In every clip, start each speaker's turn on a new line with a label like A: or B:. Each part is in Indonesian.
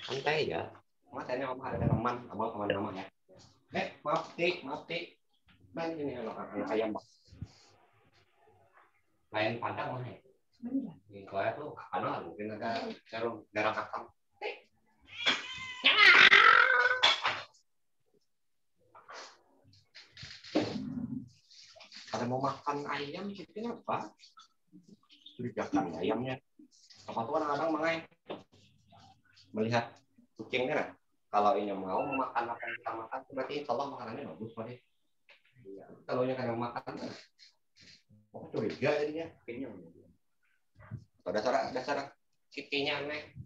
A: Santai ya. Matanya om ada teman, abang teman-teman ya. Maaf Tik. Main ini anak ayam bang. Lain padang mana? Ini kaya tuh ada mungkin ada darah kakak. Ada mau makan ayam, ceritanya apa? Curigakan ayamnya. Apa tuh kadang-kadang mengai melihat kucingnya. Kalau ini mau makan apa yang kita makan, berarti tolong makanannya bagus, Pak. Iya. Kalau nya kadang makan, curiga jadinya. Kayaknya. Dasar cikinya aneh.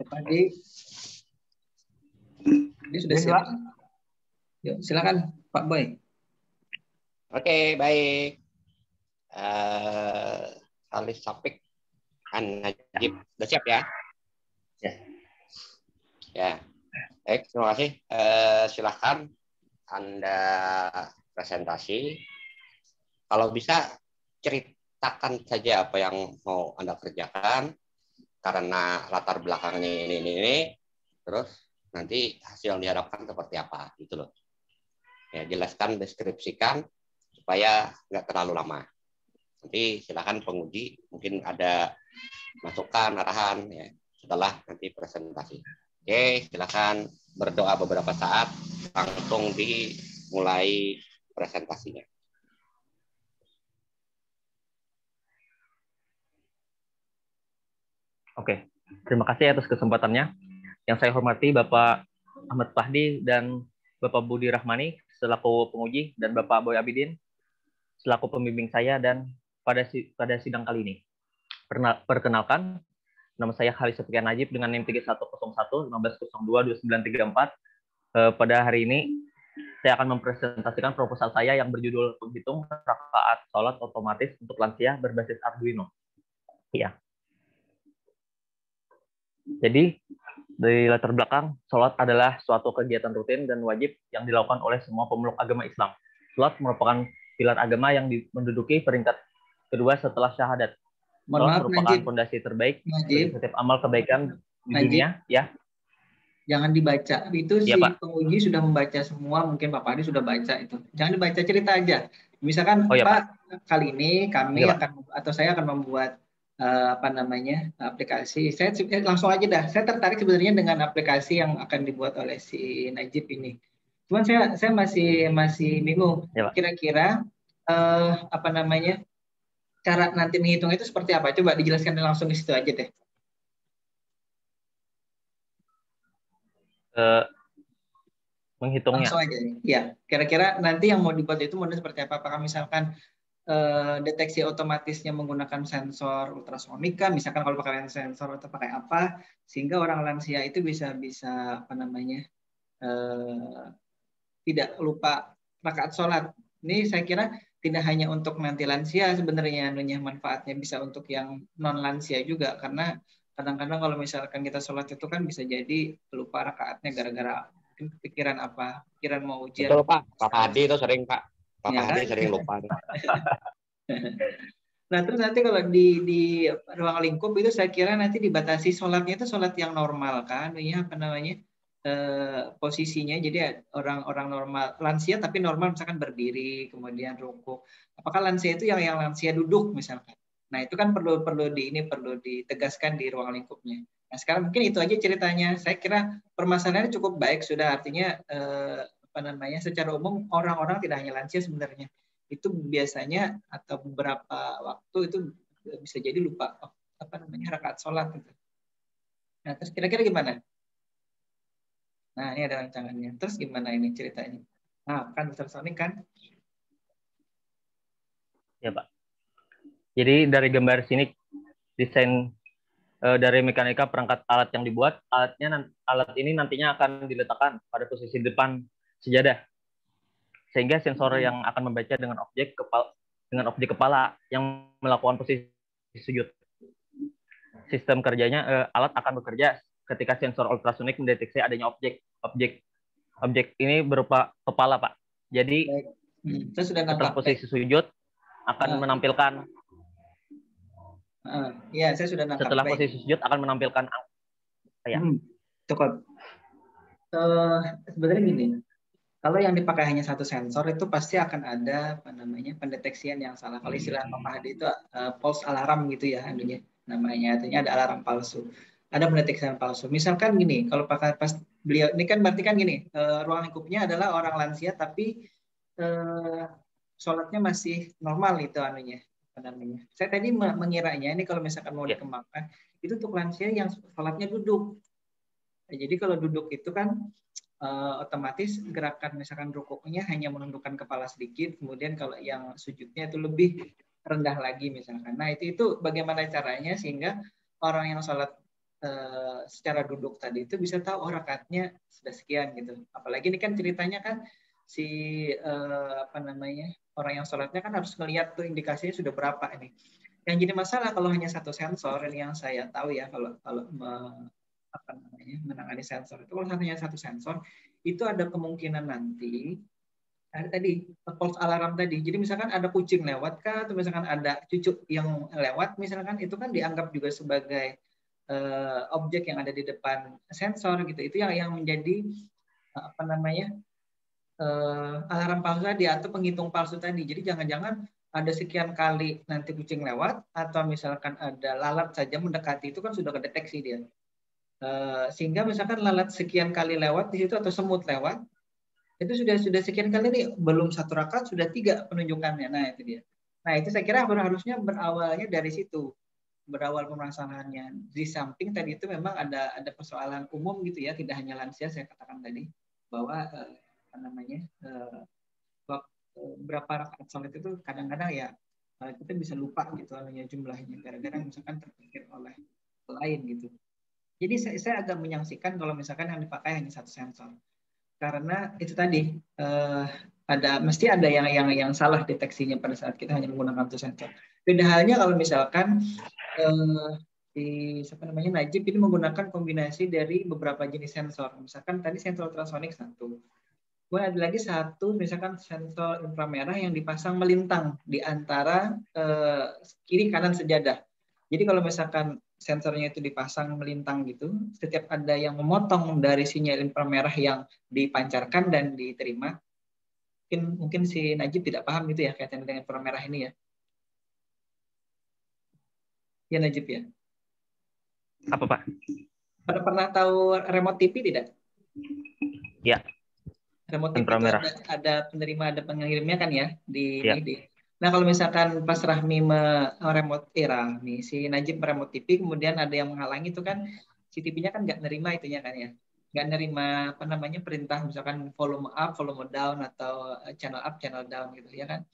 B: Padi. Ini sudah siap. Yuk, silakan Pak Boy.
A: Oke, baik. Alis Sapik Najib, udah siap ya? Ya. Baik, terima kasih. Silakan Anda presentasi. Kalau bisa ceritakan saja apa yang mau Anda kerjakan karena latar belakangnya ini. Terus nanti hasil yang diharapkan seperti apa gitu loh. Ya, jelaskan, deskripsikan supaya nggak terlalu lama. Nanti silakan penguji mungkin ada masukan, arahan ya setelah nanti presentasi. Oke, silakan berdoa beberapa saat langsung dimulai presentasinya.
C: Oke, terima kasih atas kesempatannya. Yang saya hormati Bapak Ahmad Fahdi dan Bapak Budi Rahmani selaku penguji dan Bapak Boy Abidin selaku pembimbing saya dan pada sidang kali ini. Perkenalkan, nama saya Khalid Septian Najib dengan NIM 3101 1502 2934. Pada hari ini saya akan mempresentasikan proposal saya yang berjudul Penghitung Rakaat Sholat Otomatis untuk Lansia berbasis Arduino. Iya. Jadi, dari latar belakang, sholat adalah suatu kegiatan rutin dan wajib yang dilakukan oleh semua pemeluk agama Islam. Sholat merupakan pilar agama yang menduduki peringkat kedua setelah syahadat. Sholat merupakan fondasi terbaik bagi setiap amal kebaikan di dunia. Ya.
B: Jangan dibaca. Itu si penguji sudah membaca semua, mungkin Pak Padi sudah baca itu. Jangan dibaca, cerita aja. Misalkan Pak, kali ini kami saya akan membuat aplikasi. Saya langsung aja dah. Saya tertarik sebenarnya dengan aplikasi yang akan dibuat oleh si Najib ini. Cuman saya masih bingung. Kira-kira cara nanti menghitung itu seperti apa? Coba dijelaskan langsung di situ aja deh.
C: Menghitungnya.
B: Langsung aja. Ya, kira-kira nanti yang mau dibuat itu model seperti apa? Apakah misalkan deteksi otomatisnya menggunakan sensor ultrasonika, misalkan kalau pakai sensor atau pakai apa, sehingga orang lansia itu bisa tidak lupa rakaat sholat. Ini saya kira tidak hanya untuk nanti lansia sebenarnya manfaatnya bisa untuk yang non lansia juga, karena kadang-kadang kalau misalkan kita sholat itu kan bisa jadi lupa rakaatnya gara-gara pikiran mau ujian.
A: Betul Pak, Pak Hadi itu sering Pak. Pak Hadi sering lupa.
B: Nah, terus nanti kalau di ruang lingkup itu saya kira nanti dibatasi sholatnya itu sholat yang normal kan, posisinya. Jadi orang-orang normal, lansia tapi normal misalkan berdiri, kemudian rukuk. Apakah lansia itu yang lansia duduk misalkan? Nah, itu kan perlu ditegaskan di ruang lingkupnya. Nah, sekarang mungkin itu aja ceritanya. Saya kira permasalahannya cukup baik sudah, artinya secara umum orang-orang tidak hanya lansia sebenarnya. Itu biasanya atau beberapa waktu itu bisa jadi lupa rakaat sholat gitu. Nah, terus kira-kira gimana? Nah, ini ada rancangannya. Terus gimana ini ceritanya? Nah, kan Dr. Sony kan?
C: Ya, Pak. Jadi dari gambar sini desain dari mekanika perangkat alat yang dibuat, alat ini nantinya akan diletakkan pada posisi depan sejadah, sehingga sensor yang akan membaca dengan objek kepala yang melakukan posisi sujud. Sistem kerjanya, alat akan bekerja ketika sensor ultrasonik mendeteksi adanya objek ini berupa kepala, Pak. Jadi
B: saya sudah
C: setelah posisi sujud akan menampilkan.
B: Ya, saya sudah nangkap.
C: Setelah posisi sujud akan menampilkan ya.
B: Cukup. Sebenarnya gini, kalau yang dipakai hanya satu sensor itu pasti akan ada pendeteksian yang salah. Kalau istilah Pak Hadi itu false alarm gitu ya, namanya. Artinya ada alarm palsu. Ada pendeteksian palsu. Misalkan gini, kalau pakai pas beliau ini kan berarti kan gini, ruang lingkupnya adalah orang lansia tapi sholatnya masih normal itu Saya tadi mengiranya ini kalau misalkan mau dikembangkan itu untuk lansia yang sholatnya duduk. Jadi kalau duduk itu kan otomatis gerakan misalkan rukuknya hanya menundukkan kepala sedikit, kemudian kalau yang sujudnya itu lebih rendah lagi misalkan. Nah itu bagaimana caranya sehingga orang yang sholat secara duduk tadi itu bisa tahu rakaatnya sudah sekian gitu. Apalagi ini kan ceritanya kan si orang yang sholatnya kan harus melihat tuh indikasinya sudah berapa ini. Yang jadi masalah kalau hanya satu sensor, ini yang saya tahu ya kalau menangani sensor itu kalau hanya satu sensor itu ada kemungkinan nanti tadi false alarm tadi. Jadi misalkan ada kucing lewat kah atau misalkan ada cucu yang lewat misalkan itu kan dianggap juga sebagai objek yang ada di depan sensor gitu. Itu yang menjadi alarm palsu tadi atau penghitung palsu tadi. Jadi jangan-jangan ada sekian kali nanti kucing lewat atau misalkan ada lalat saja mendekati itu kan sudah kedeteksi dia. Sehingga misalkan lalat sekian kali lewat di situ atau semut lewat itu sudah sekian kali nih belum satu rakaat sudah 3 penunjukannya. Nah itu dia. Nah itu saya kira harusnya berawalnya dari situ. Berawal permasalahannya di samping tadi itu memang ada persoalan umum gitu ya, tidak hanya lansia saya katakan tadi bahwa berapa rakaat sholat itu kadang-kadang ya kita bisa lupa gitu jumlahnya gara-gara misalkan terpikir oleh lain gitu. Jadi saya agak menyaksikan kalau misalkan yang dipakai hanya satu sensor karena itu tadi mesti ada yang salah deteksinya pada saat kita hanya menggunakan satu sensor. Beda halnya kalau misalkan Najib ini menggunakan kombinasi dari beberapa jenis sensor. Misalkan tadi sensor ultrasonik satu. Kemudian ada lagi satu misalkan sensor inframerah yang dipasang melintang di antara kiri kanan sejadah. Jadi kalau misalkan sensornya itu dipasang melintang gitu, setiap ada yang memotong dari sinyal inframerah yang dipancarkan dan diterima, mungkin si Najib tidak paham gitu ya kaitan dengan inframerah ini ya. Ya Najib ya.
C: Apa Pak?
B: Pernah tahu remote TV tidak?
C: Ya.
B: Remote TV itu ada penerima, ada pengirimnya kan ya di. Nah kalau misalkan pas Rahmi si Najib remote TV, kemudian ada yang menghalangi itu kan si TV-nya kan nggak nerima itunya kan ya, nggak nerima perintah misalkan volume up, volume down atau channel up, channel down gitu ya kan.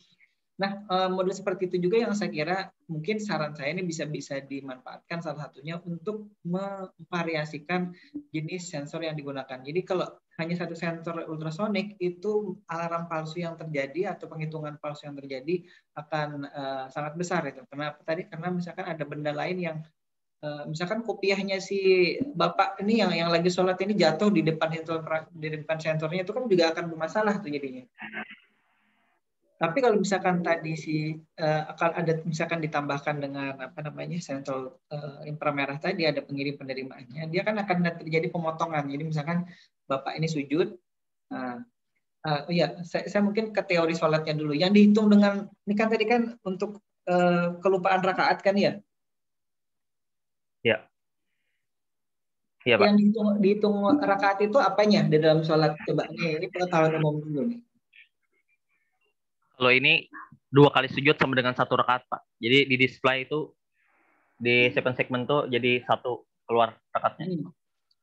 B: Nah, model seperti itu juga yang saya kira mungkin saran saya ini bisa dimanfaatkan salah satunya untuk memvariasikan jenis sensor yang digunakan. Jadi kalau hanya satu sensor ultrasonik itu alarm palsu yang terjadi atau penghitungan palsu yang terjadi akan sangat besar itu. Kenapa tadi? Karena misalkan ada benda lain yang misalkan kopiahnya si bapak ini yang lagi sholat ini jatuh di depan sensornya itu kan juga akan bermasalah tuh jadinya. Tapi kalau misalkan tadi akan ada misalkan ditambahkan dengan sensor inframerah tadi ada pengirim penerimaannya, dia kan akan terjadi pemotongan. Jadi misalkan bapak ini sujud, saya mungkin ke teori sholatnya dulu. Yang dihitung dengan ini kan tadi kan untuk kelupaan rakaat kan ya?
C: Ya. Iya Pak.
B: Yang dihitung rakaat itu apanya di dalam sholat? Coba ini pengetahuan umum dulu nih.
C: Kalau ini 2 kali sujud sama dengan 1 rakaat Pak. Jadi di display itu di segmen tuh jadi 1 keluar rakaatnya.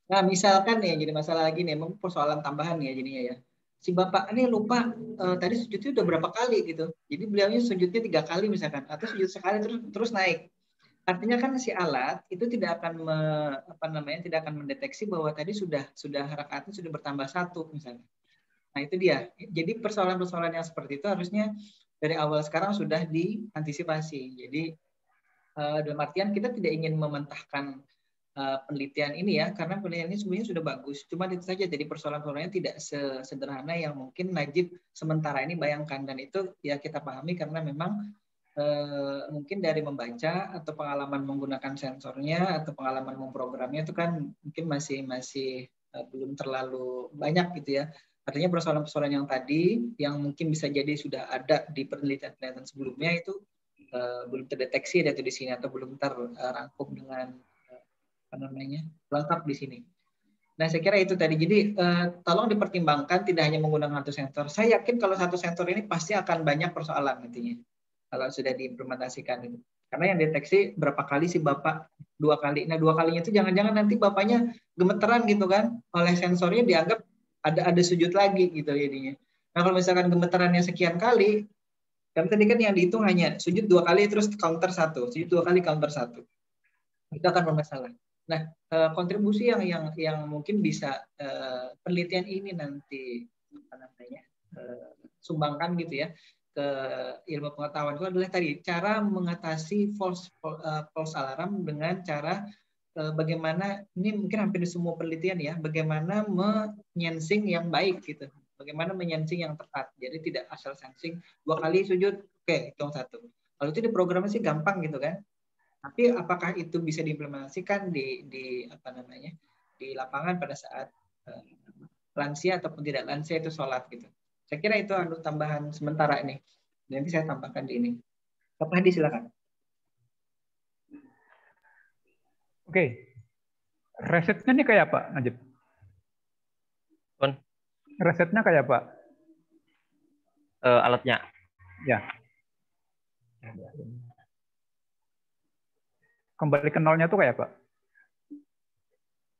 B: Nah misalkan ya jadi masalah lagi nih, memang persoalan tambahan ya jadinya ya. Si bapak ini lupa tadi sujudnya udah berapa kali gitu. Jadi beliaunya sujudnya 3 kali misalkan, atau sujud sekali terus naik. artinya kan si alat itu tidak akan tidak akan mendeteksi bahwa tadi sudah rakaatnya sudah bertambah satu misalnya. Nah itu dia. Jadi persoalan-persoalan yang seperti itu harusnya dari awal sekarang sudah diantisipasi. Jadi dalam artian kita tidak ingin mementahkan penelitian ini ya, karena penelitian ini sebenarnya sudah bagus. Cuma itu saja, jadi persoalan-persoalannya tidak sesederhana yang mungkin Najib sementara ini bayangkan, dan itu ya kita pahami karena memang mungkin dari membaca atau pengalaman menggunakan sensornya atau pengalaman memprogramnya itu kan mungkin masih belum terlalu banyak gitu ya. Artinya persoalan-persoalan yang tadi yang mungkin bisa jadi sudah ada di penelitian-penelitian sebelumnya itu belum terdeteksi atau di sini atau belum terrangkum dengan lengkap di sini. Nah, saya kira itu tadi. Jadi tolong dipertimbangkan tidak hanya menggunakan satu sensor. Saya yakin kalau satu sensor ini pasti akan banyak persoalan nantinya kalau sudah diimplementasikan itu. Karena yang deteksi berapa kali sih Bapak? 2 kali. Nah, 2 kalinya itu jangan-jangan nanti Bapaknya gemeteran gitu kan, oleh sensornya dianggap ada sujud lagi gitu jadinya. Nah, kalau misalkan gemeterannya sekian kali, kan tadi kan yang dihitung hanya sujud 2 kali terus counter 1, sujud 2 kali counter 1. Itu akan bermasalah. Nah, kontribusi yang mungkin bisa penelitian ini nanti sumbangkan gitu ya ke ilmu pengetahuan itu adalah tadi cara mengatasi false alarm dengan cara bagaimana, ini mungkin hampir di semua penelitian ya, bagaimana menyensing yang baik gitu, bagaimana menyensing yang tepat. Jadi tidak asal sensing 2 kali sujud, oke, hitung 1. Kalau itu di programnya sih gampang gitu kan. Tapi apakah itu bisa diimplementasikan di lapangan pada saat lansia ataupun tidak lansia itu sholat gitu. Saya kira itu tambahan sementara ini. Nanti saya tambahkan di ini. Pak Hadi silakan.
D: Oke. Resetnya nih kayak apa, Najib? Resetnya kayak apa?
C: Alatnya.
D: Ya. Kembali ke nolnya tuh kayak apa?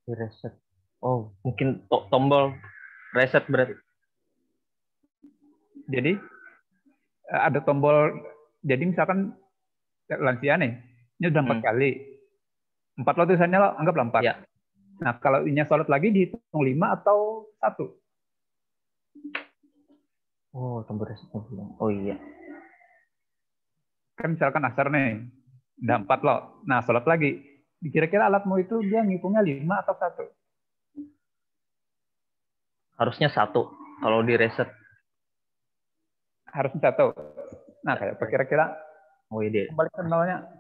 C: Reset. Oh, mungkin tombol reset berarti.
D: Jadi ada tombol. Jadi misalkan lansia nih, ini udah 4 kali. 4 lo tulisannya lo anggaplah 4.
C: Ya.
D: Nah, kalau ini sholat lagi dihitung 5 atau 1?
C: Oh, tombol reset. Oh iya.
D: Kan misalkan asar nih, udah 4 lo. Nah, sholat lagi. Kira-kira alatmu itu dia ngitungnya 5 atau 1?
C: Harusnya 1 kalau di reset.
D: Harusnya 1. Nah, kayak apa kira-kira?
C: Oh iya.
D: Kembali ke nolnya.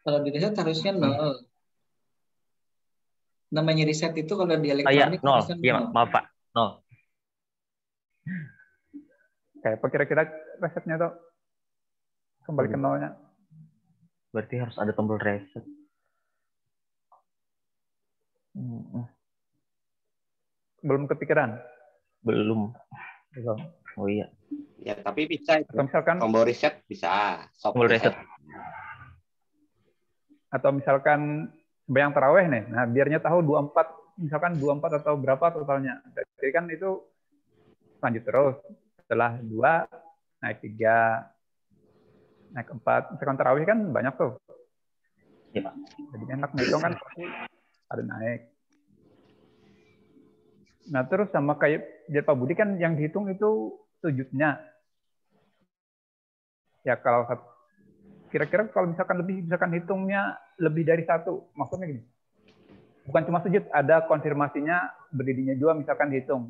B: Kalau di reset harusnya 0. Namanya reset itu kalau di elektronik
C: harusnya 0. Iya, maaf Pak. 0.
D: Kayak apa kira-kira resetnya tuh? Kembali ke nolnya.
C: Berarti harus ada tombol reset.
D: Belum kepikiran?
C: Belum. Oh iya.
A: Ya, tapi bisa.
D: Atau misalkan
A: tombol reset bisa.
C: Tombol reset.
D: Atau misalkan sembahyang taraweh nih. Nah, biarnya tahu 24, misalkan 24 atau berapa totalnya. Jadi kan itu lanjut terus. Setelah 2, naik 3, naik 4. Misalkan tarawih kan banyak tuh.
C: Iya, Pak.
D: Jadi enak ngitung kan pasti ada naik. Nah, terus sama kayak jadi Pak Budi kan yang dihitung itu sujudnya. Ya kalau kira-kira kalau misalkan hitungnya lebih dari 1, maksudnya gini. Bukan cuma sujud, ada konfirmasinya berdirinya juga misalkan dihitung.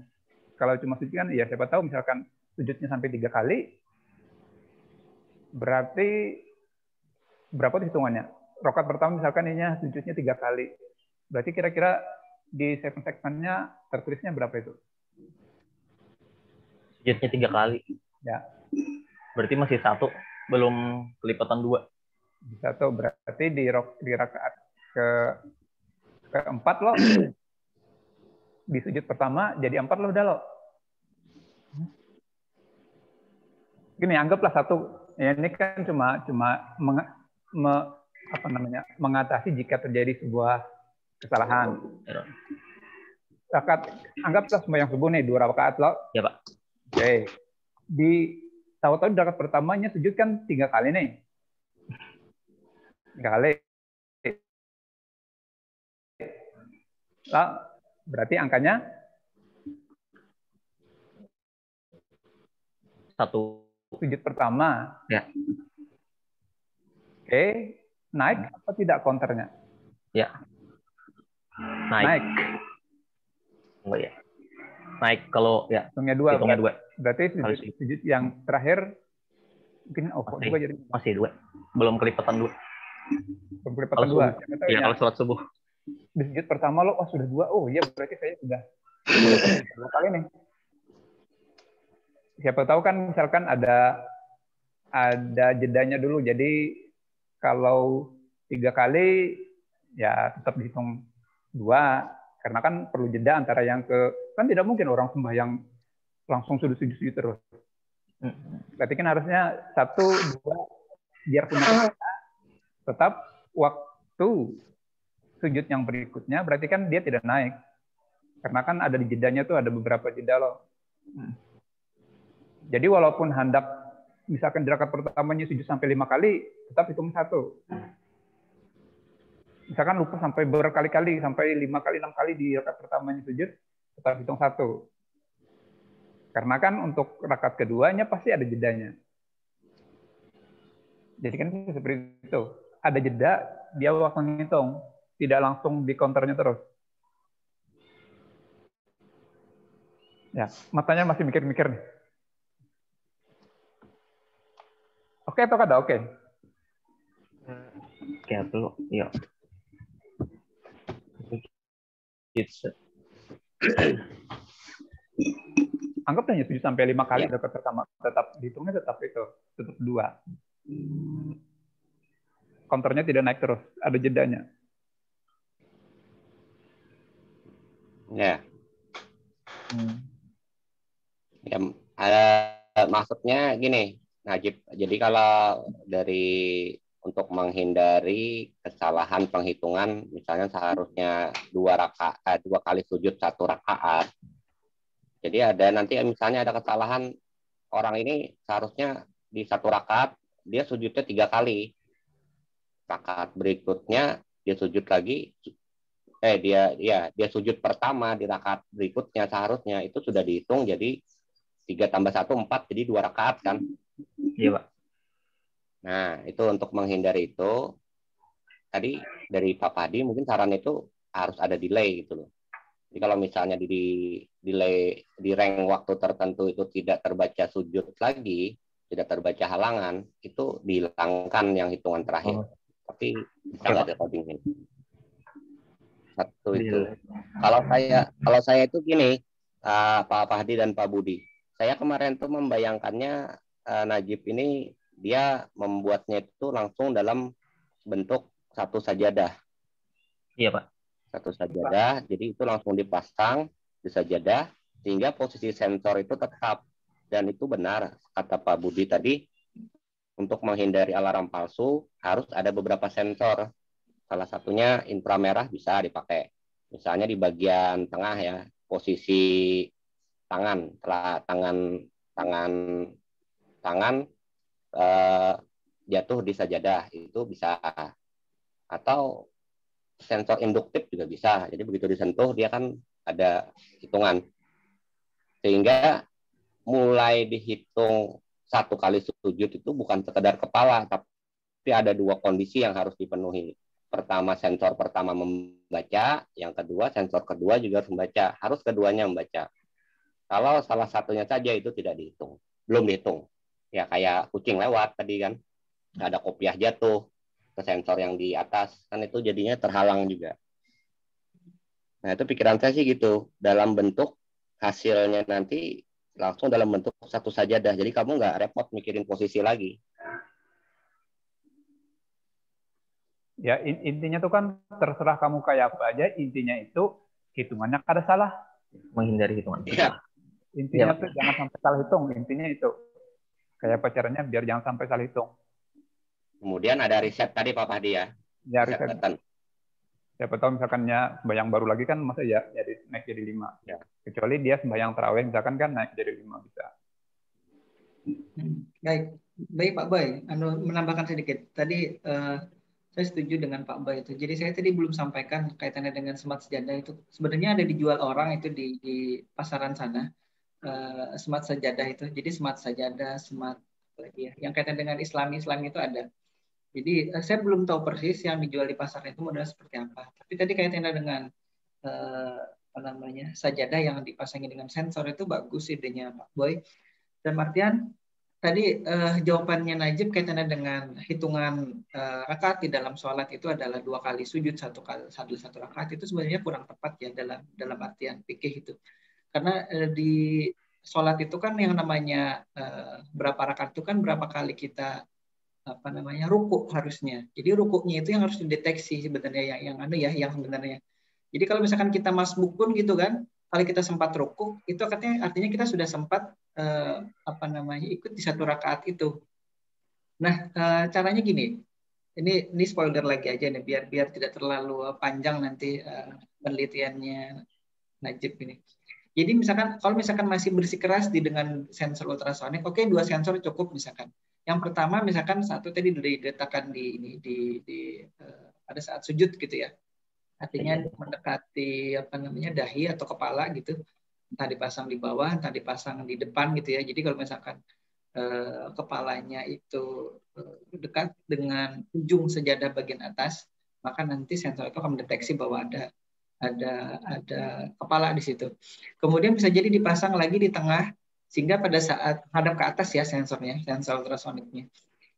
D: Kalau cuma sujud kan ya siapa tahu misalkan sujudnya sampai 3 kali, berarti berapa tuh hitungannya? Rakaat pertama misalkan ininya sujudnya 3 kali. Berarti kira-kira di segmen-segmennya tertulisnya berapa itu?
C: Sujudnya 3 kali.
D: Ya.
C: Berarti masih 1, belum kelipatan 2.
D: 1 berarti di rakaat ke-4 lo di sujud pertama jadi 4 lo udah lo. Gini, anggaplah 1. Ya, ini kan cuma mengatasi jika terjadi sebuah kesalahan. Anggaplah sembahyang subuh nih 2 rakaat lo.
C: Ya, Pak.
D: Oke. Di tahu-tahu rakaat pertamanya sujud kan 3 kali nih. kali. Lah, berarti angkanya
C: 1.
D: sujud pertama.
C: Ya.
D: Oke, naik apa tidak counternya?
C: Ya.
D: Naik.
C: Oh ya. Naik kalau ya.
D: Hitungnya 2.
C: Hitungnya 2.
D: Berarti sujud yang terakhir mungkin kok juga jadi
C: masih 2. Belum kelipatan 2.
D: Belum kelipatan 2.
C: Iya, kalau sholat subuh.
D: Di sujud pertama lo sudah 2. Oh iya, berarti saya sudah 2 kali nih. Siapa tahu kan misalkan ada jedanya dulu. Jadi kalau 3 kali ya tetap dihitung 2, karena kan perlu jeda antara yang kan tidak mungkin orang sembahyang langsung sujud terus. Berarti kan harusnya 1, 2 biar punya tetap waktu sujud yang berikutnya berarti kan dia tidak naik. Karena kan ada di jedanya tuh, ada beberapa jeda loh. Jadi walaupun hendak misalkan di rakaat pertamanya sujud sampai 5 kali, tetap hitung 1. Misalkan lupa sampai berkali-kali, sampai 5 kali, 6 kali di rakaat pertamanya sujud, tetap hitung 1. Karena kan untuk rakaat keduanya pasti ada jedanya. Jadi kan seperti itu. Ada jeda, dia waktu ngitung. Tidak langsung di counternya terus. Ya, matanya masih mikir-mikir nih. Oke atau kada? Oke.
C: Oke, dulu. Iya.
D: Anggap hanya 7 sampai 5 kali rakaat pertama, tetap dihitungnya tetap 2. Counternya tidak naik terus, ada jedanya.
A: Ya. Ya, maksudnya gini, Najib. Jadi kalau untuk menghindari kesalahan penghitungan, misalnya seharusnya 2 kali sujud 1 rakaat. Jadi nanti misalnya ada kesalahan, orang ini seharusnya di 1 rakaat dia sujudnya 3 kali. Rakaat berikutnya dia sujud lagi. Dia sujud pertama di rakaat berikutnya seharusnya itu sudah dihitung jadi 3 tambah 1 4, jadi 2 rakaat kan?
C: Iya, Pak.
A: Nah, itu untuk menghindari itu, tadi dari Pak Padi mungkin saran itu harus ada delay gitu loh. Jadi kalau misalnya di delay di rank waktu tertentu itu tidak terbaca sujud lagi, tidak terbaca halangan, itu dihilangkan yang hitungan terakhir. Tapi bisa nggak ada codingnya? Satu itu. Kalau saya itu gini, Pak Pahdi dan Pak Budi. Saya kemarin tuh membayangkannya Najib ini dia membuatnya itu langsung dalam bentuk 1 sajadah.
C: Iya, Pak.
A: 1 sajadah, jadi itu langsung dipasang di sajadah sehingga posisi sensor itu tetap. Dan itu benar kata Pak Budi tadi, untuk menghindari alarm palsu harus ada beberapa sensor. Salah satunya inframerah bisa dipakai. Misalnya di bagian tengah ya, posisi tangan jatuh di sajadah itu bisa. Atau sensor induktif juga bisa. Jadi begitu disentuh dia kan ada hitungan. Sehingga mulai dihitung 1 kali sujud itu bukan sekedar kepala, tapi ada 2 kondisi yang harus dipenuhi. Pertama, sensor pertama membaca, yang kedua, sensor kedua juga harus membaca. Harus keduanya membaca. Kalau salah satunya saja itu tidak dihitung, belum dihitung. Ya kayak kucing lewat tadi kan, ada kopiah jatuh ke sensor yang di atas, kan itu jadinya terhalang juga. Nah itu pikiran saya sih gitu, dalam bentuk hasilnya nanti langsung dalam bentuk 1 sajadah. Jadi kamu nggak repot mikirin posisi lagi.
D: Ya intinya tuh kan terserah kamu kayak apa aja, intinya itu hitungannya kada salah.
C: Menghindari hitungan.
A: Ya.
D: Intinya tuh jangan sampai salah hitung, intinya itu. Kayak pacarannya biar jangan sampai salah hitung.
A: Kemudian ada riset tadi Pak Pahdi ya.
D: Ya riset. Siapa tahu misalkannya sembahyang baru lagi kan masa ya jadi naik jadi 5. Ya. Kecuali dia sembahyang tarawih misalkan kan naik jadi 5 bisa.
B: Baik Pak Boy, menambahkan sedikit. Tadi Saya setuju dengan Pak Bay itu. Jadi saya tadi belum sampaikan kaitannya dengan smart sejadah itu. Sebenarnya ada dijual orang itu di pasaran sana. Smart sajadah itu. Jadi smart sajadah, smart apa lagi ya, yang kaitan dengan Islam itu ada. Jadi saya belum tahu persis yang dijual di pasar itu modalnya seperti apa. Tapi tadi kaitannya dengan apa namanya sajadah yang dipasangi dengan sensor itu bagus idenya Pak Boy. Dan artian tadi jawabannya Najib kaitannya dengan hitungan rakaat di dalam sholat itu adalah 2 kali sujud satu rakaat itu sebenarnya kurang tepat ya dalam artian fikih itu. Karena di sholat itu kan yang namanya berapa rakaat itu kan berapa kali kita apa namanya ruku harusnya. Jadi rukunya itu yang harus dideteksi sebenarnya yang sebenarnya. Jadi kalau misalkan kita masbuk pun gitu kan, kalau kita sempat ruku itu artinya kita sudah sempat apa namanya ikut di satu rakaat itu. Nah, caranya gini. Ini spoiler lagi aja nih biar tidak terlalu panjang nanti penelitiannya Najib ini. Jadi kalau misalkan masih bersikeras dengan sensor ultrasonik, oke 2 sensor cukup misalkan. Yang pertama misalkan satu tadi diletakkan pada saat sujud gitu ya. Artinya mendekati apa namanya dahi atau kepala gitu. Entah dipasang di bawah, entah dipasang di depan gitu ya. Jadi kalau misalkan kepalanya itu dekat dengan ujung sejadah bagian atas, maka nanti sensor itu akan mendeteksi bahwa ada kepala di situ. Kemudian bisa jadi dipasang lagi di tengah sehingga pada saat hadap ke atas ya sensornya, sensor ultrasoniknya.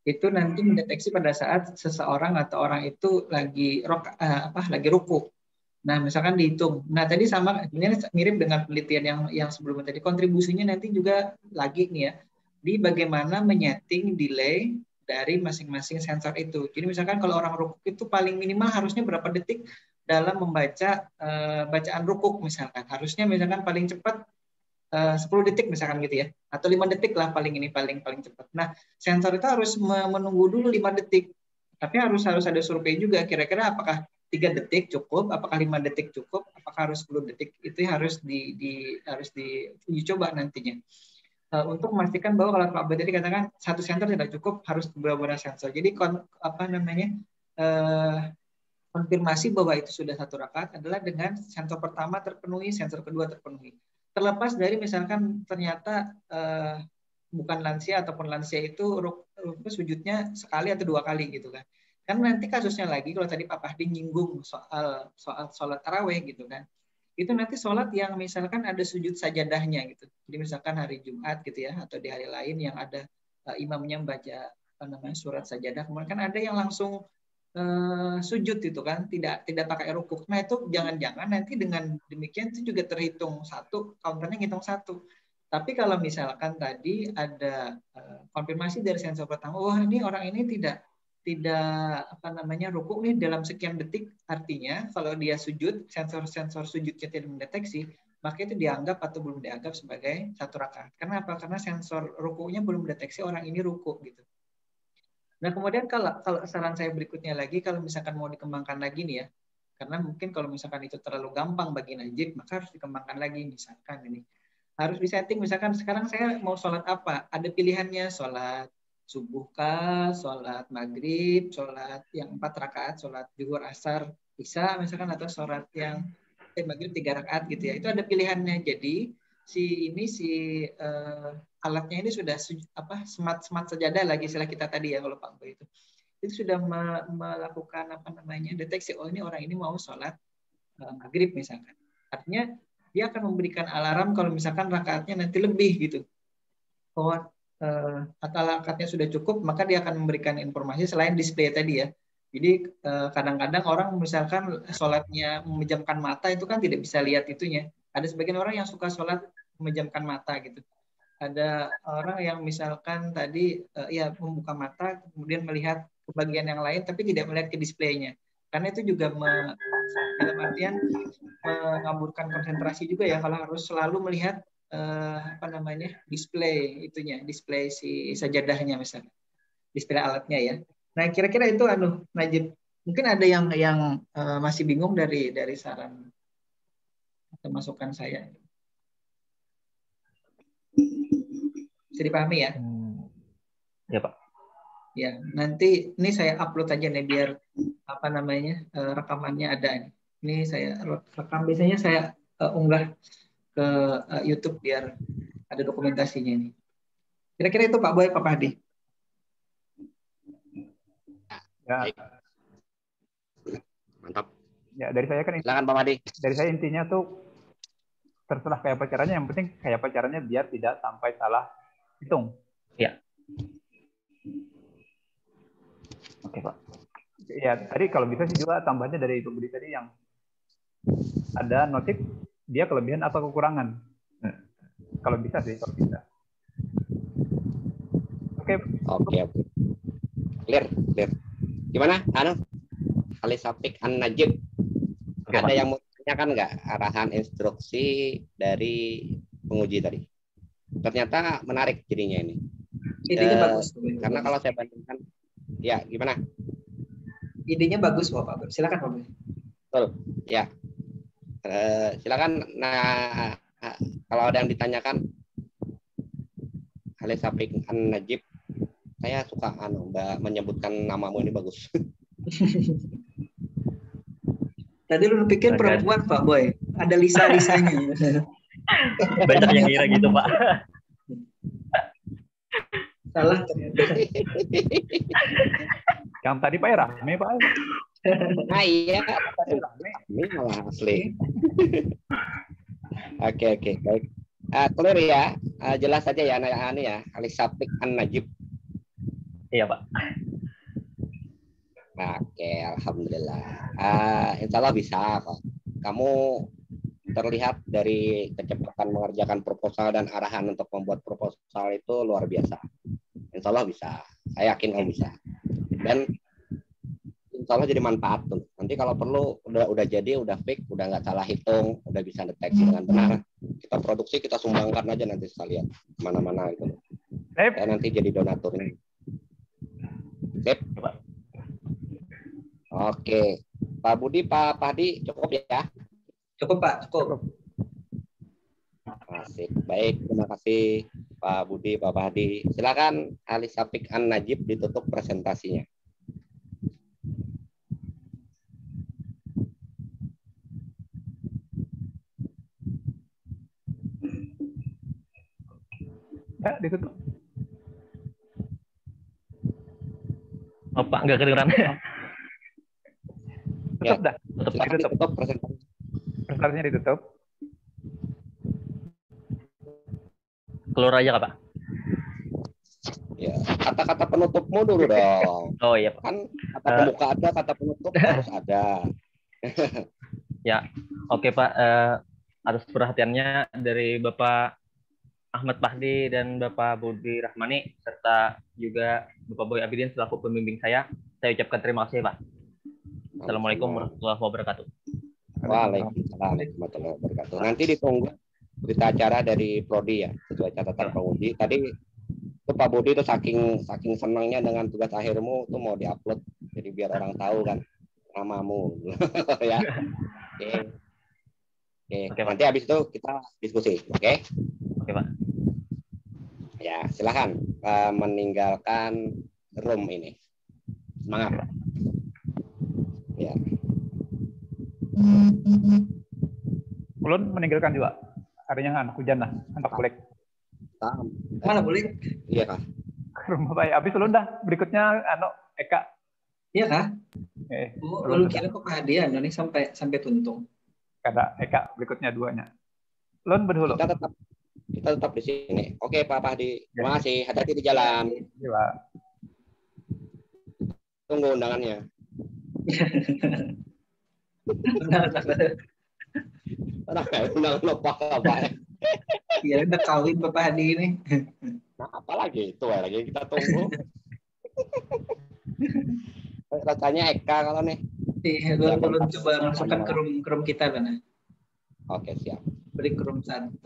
B: Itu nanti mendeteksi pada saat seseorang atau orang itu lagi ruku. Nah, misalkan dihitung. Nah, tadi sama ini mirip dengan penelitian yang sebelumnya tadi. Kontribusinya nanti juga lagi nih ya di bagaimana menyeting delay dari masing-masing sensor itu. Jadi misalkan kalau orang ruku itu paling minimal harusnya berapa detik dalam membaca bacaan rukuk misalkan. Harusnya misalkan paling cepat 10 detik misalkan gitu ya. Atau 5 detik lah paling cepat. Nah, sensor itu harus menunggu dulu 5 detik. Tapi harus ada survei juga kira-kira apakah 3 detik cukup, apakah 5 detik cukup, apakah harus 10 detik. Itu harus diuji coba nantinya. Untuk memastikan bahwa kalau Pak tadi katakan satu sensor tidak cukup, harus beberapa sensor. Jadi konfirmasi bahwa itu sudah satu rakaat adalah dengan sensor pertama terpenuhi, sensor kedua terpenuhi. Terlepas dari misalkan ternyata bukan lansia ataupun lansia itu sujudnya sekali atau 2 kali gitu kan. Karena nanti kasusnya lagi kalau tadi Pak Pahdi nyinggung soal sholat taraweh gitu kan. Itu nanti sholat yang misalkan ada sujud sajadahnya gitu. Jadi misalkan hari Jumat gitu ya atau di hari lain yang ada imamnya membaca surat sajadah, kemudian kan ada yang langsung sujud itu kan tidak pakai rukuk. Nah itu jangan-jangan nanti dengan demikian itu juga terhitung satu, counternya ngitung satu. Tapi kalau misalkan tadi ada konfirmasi dari sensor pertama, wah ini orang ini tidak rukuk nih dalam sekian detik, artinya kalau dia sujud sensor sujudnya tidak mendeteksi, maka itu dianggap atau belum dianggap sebagai satu rakaat. Kenapa? Karena sensor rukuknya belum mendeteksi orang ini rukuk gitu. Nah, kemudian kalau saran saya berikutnya lagi, kalau misalkan mau dikembangkan lagi nih ya, karena mungkin kalau misalkan itu terlalu gampang bagi Najib, maka harus dikembangkan lagi. Misalkan ini, harus disetting, misalkan sekarang saya mau sholat apa? Ada pilihannya, sholat subuh kah, sholat maghrib, sholat yang 4 rakaat, sholat zuhur, asar, isya, misalkan, atau sholat yang maghrib 3 rakaat gitu ya. Itu ada pilihannya. Jadi, alatnya ini sudah smart sejadah lagi istilah kita tadi ya kalau Pak Boy itu sudah melakukan deteksi, oh ini orang ini mau sholat maghrib misalkan, artinya dia akan memberikan alarm kalau misalkan rakaatnya nanti lebih gitu, atau rakaatnya sudah cukup, maka dia akan memberikan informasi selain display tadi ya. Jadi kadang-kadang orang misalkan sholatnya memejamkan mata itu kan tidak bisa lihat itunya. Ada sebagian orang yang suka sholat memejamkan mata gitu. Ada orang yang misalkan tadi membuka mata kemudian melihat ke bagian yang lain tapi tidak melihat ke displaynya. Karena itu juga dalam artian mengaburkan konsentrasi juga ya kalau harus selalu melihat display si sajadahnya misalnya. Display alatnya ya. Nah, kira-kira itu Najib. Mungkin ada yang masih bingung dari saran atau masukan saya. Bisa dipahami ya?
C: Ya Pak.
B: Ya, nanti ini saya upload aja nih biar rekamannya ada nih. Ini saya rekam, biasanya saya unggah ke YouTube biar ada dokumentasinya ini. Kira-kira itu Pak Boy, Pak Hadi.
D: Ya.
A: Mantap.
D: Ya, dari saya kan
A: Silakan Pak Hadi.
D: dari saya intinya tuh terserah kayak apa caranya, yang penting kayak apa caranya biar tidak sampai salah hitung.
C: Ya. Oke, Pak.
D: Ya, tadi kalau bisa sih juga tambahnya dari Ibu Budi tadi yang ada notif dia kelebihan atau kekurangan. Kalau bisa sih, kalau bisa. Oke.
A: Clear. Gimana? Alisapik An-Najib. Ada yang mau tanyakan nggak arahan instruksi dari penguji tadi? Ternyata menarik jadinya ini.
B: Idenya bagus.
A: Karena kalau saya bandingkan, ya gimana?
B: Idenya bagus Pak Boy. Silakan Pak Boy.
A: Betul. Ya. Silakan. Nah, kalau ada yang ditanyakan, Alisapik An-Najib, saya suka Mbak menyebutkan namamu ini bagus.
B: Tadi lu pikir perempuan Pak Boy, ada Lisa-lisanya.
C: Banyak yang ngira gitu Pak.
B: Salah ternyata.
D: Yang tadi Pak Rame Pak.
A: Nah iya, ini malah asli. Oke, baik. Clear ya, jelas saja ya, Alisapik An-Najib.
C: Iya Pak.
A: Oke, alhamdulillah. Insya Allah bisa kok. Kamu terlihat dari kecepatan mengerjakan proposal dan arahan untuk membuat proposal itu luar biasa. Insya Allah bisa. Saya yakin kamu bisa. Dan insya Allah jadi manfaat tuh. Nanti kalau perlu udah jadi, udah fix, udah nggak salah hitung, udah bisa deteksi dengan benar. Kita produksi, kita sumbangkan aja nanti sekalian mana-mana itu. Saya nanti jadi donaturnya. Sip. Oke, Pak Budi, Pak Hadi cukup ya?
B: Cukup Pak, cukup.
A: Asik. Baik, terima kasih Pak Budi, Pak Hadi. Silakan Alisapik An-Najib ditutup presentasinya.
D: Ya, ditutup.
C: Oh, Pak, nggak kedengeran.
D: Tutup dah.
A: Tutup presentasi.
D: Presentasinya ditutup.
C: Keluar aja Pak.
A: Ya, kata-kata penutupmu dulu dong.
C: Oh iya Pak.
A: Kan kata pembuka ada, kata penutup harus ada.
C: Ya, oke Pak. Atas perhatiannya dari Bapak Ahmad Pahdi dan Bapak Budi Rahmani serta juga Bapak Boy Abidin selaku pembimbing saya ucapkan terima kasih Pak. Assalamualaikum warahmatullahi wabarakatuh.
A: Waalaikumsalam warahmatullahi wabarakatuh. Nanti ditunggu berita acara dari Prodi ya, sesuai catatan penguji. Tadi itu Pak Budi itu saking senangnya dengan tugas akhirmu itu mau diupload, jadi biar orang tahu kan namamu, ya. Oke. Nanti habis itu kita diskusi, oke?
C: Oke Pak.
A: Ya, silakan meninggalkan room ini. Semangat. Ya.
D: Ulun meninggalkan juga. Harinya anak hujan lah, anak kolek.
B: Mana boleh?
A: Iya Kak.
D: Rumah baik. Habis ulun dah. Berikutnya Eka.
B: Iya Kak. Ulun
D: Ulun
B: kira kok hadiah nih sampai tuntung.
D: Kada Eka berikutnya duanya. Ulun berdulu.
A: Kita tetap di sini. Oke Pak Hadi. Terima kasih. Hati-hati di jalan.
D: Iya.
A: Tunggu undangannya. Undangan apa?
B: Iya, udah kawin Bapak Hadi ini.
A: Nah, apalagi itu lagi kita tunggu. Rasanya Eka kalau nih.
B: Iya, belum coba masukkan ke room kita mana.
A: Oke, siap.
B: Beri ke room 1.